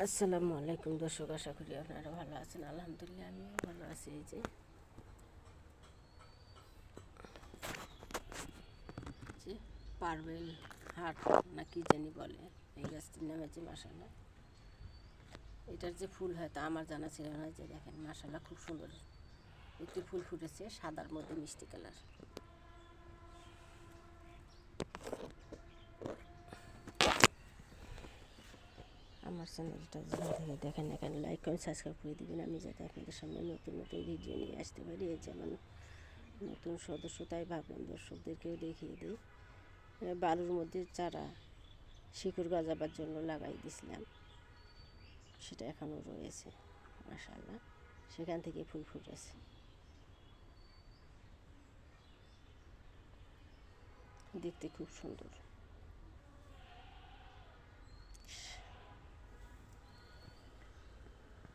আসসালামু আলাইকুম দর্শক, আশা করি আপনারা ভালো আছেন। আলহামদুলিল্লাহ আমিও ভালো আছি। এই যে পারবেল হাট না কি জানি বলে, এই গাছটির নাম হচ্ছে মাশাআল্লাহ। এটার যে ফুল হয় তা আমার জানা ছিল না। যে দেখেন মাশাআল্লাহ, খুব সুন্দর একটি ফুল ফুটেছে, সাদার মধ্যে মিষ্টি কালার। আমার চ্যানেলটা যেখান থেকে দেখেন এখানে লাইক করে সাবস্ক্রাইব করে দেবেন, আমি যাতে আপনাদের সামনে নতুন নতুন ভিডিও নিয়ে আসতে পারি। এই যে আমার নতুন সদস্য, তাই ভাবলাম দর্শকদেরকেও দেখিয়ে দিই। বালুর মধ্যে চারা শিকড় গজাবার জন্য লাগাই দিছিলাম, সেটা এখনও রয়েছে মাশাআল্লাহ। সেখান থেকে ফুল ফুটেছে, দেখতে খুব সুন্দর।